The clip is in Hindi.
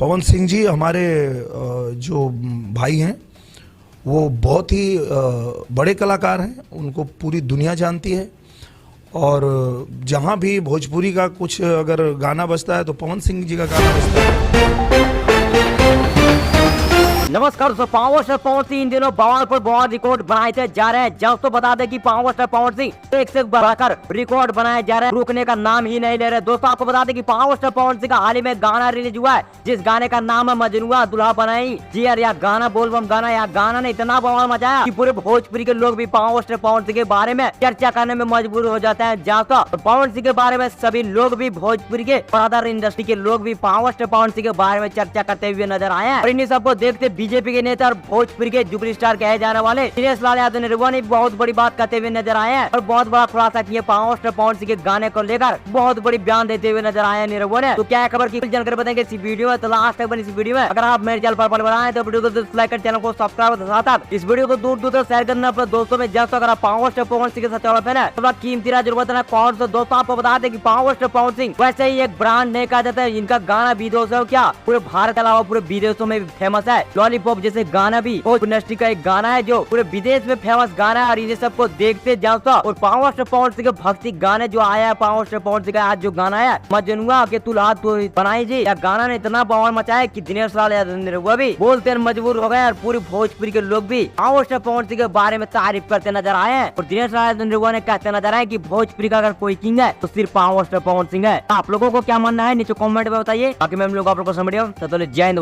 पवन सिंह जी हमारे जो भाई हैं वो बहुत ही बड़े कलाकार हैं, उनको पूरी दुनिया जानती है। और जहाँ भी भोजपुरी का कुछ अगर गाना बजता है तो पवन सिंह जी का गाना बजता है। नमस्कार दोस्तों, पावर स्टार पवन सिंह इन दिनों बवाल पर बवाल रिकॉर्ड बनाए जा रहे हैं। जब तो बता दें कि पावर स्टार पवन सिंह एक से बढ़कर रिकॉर्ड बनाए जा रहे हैं, रुकने का नाम ही नहीं ले रहे। दोस्तों आपको बता दें कि पावर स्टार पवन सिंह का हाल ही में गाना रिलीज हुआ है, जिस गाने का नाम है मजनुआ दुल्हा बनाई। जी यार, यह गाना बोलबम गाना, यह गाना ने इतना बवाल मचाया कि पूरे भोजपुरी के लोग भी पावर स्टार पवन सिंह के बारे में चर्चा करने में मजबूर हो जाते हैं। जाता पवन सिंह के बारे में सभी लोग भी, भोजपुरी के अदर इंडस्ट्री के लोग भी पावर स्टार पवन सिंह के बारे में चर्चा करते हुए नजर आए हैं। और इन्हीं सबको देखते बीजेपी के नेता और भोजपुरी के जुबली स्टार कहे जाने वाले दिनेश लाल यादव निरहुआ ने बहुत बड़ी बात कहते हुए नजर आए हैं और बहुत बड़ा खुलासा किया पावर स्टार पवन सिंह के गाने को लेकर। बहुत बड़ी बयान देते हुए नजर आए हैं निरहुआ ने। तो क्या है खबर की जानकारी बताएंगे इस वीडियो में, तो लास्ट तक बनी इस वीडियो में। अगर आप मेरे चैनल पर बनाए तो वीडियो को लाइक कर, चैनल को सब्सक्राइब के साथ इस वीडियो को दूर दूर तक शेयर करना अपने दोस्तों में। जब तक अगर आप पावर स्टार पवन सिंह के साथ फैन है तो कीमती राज जरूरत है कौन सा। दोस्तों आपको बता दें कि पावर स्टार पवन सिंह वैसे ही एक ब्रांड नहीं कहा जाता है, इनका गाना विदेशों क्या पूरे भारत के अलावा पूरे विदेशों में भी फेमस है। लॉलीपॉप जैसे गाना भी इंडस्ट्री का एक गाना है जो पूरे विदेश में फेमस गाना है और इन्हें सबको देखते जाओ। और पावर स्टार पवन सिंह के भक्ति गाने जो आया है, पावर स्टार पवन सिंह का आज जो गाना है मजनुआ के तुल्हा बनाई जी, यह गाना ने इतना बवाल मचाया कि दिनेश लाल यादव निरहुआ भी बोलते मजबूर हो गए और पूरे भोजपुरी के लोग भी पावर स्टार पवन सिंह के बारे में तारीफ करते नजर आए हैं। और दिनेश लाल यादव निरहुआ ने कहते नजर आए कि भोजपुरी का अगर कोई किंग है तो सिर्फ पावर स्टार पवन सिंह है। आप लोगों को क्या मानना है नीचे कॉमेंट में बताइए, बाकी मैं लोग आप लोगों को समझिए। तो जय हिंद।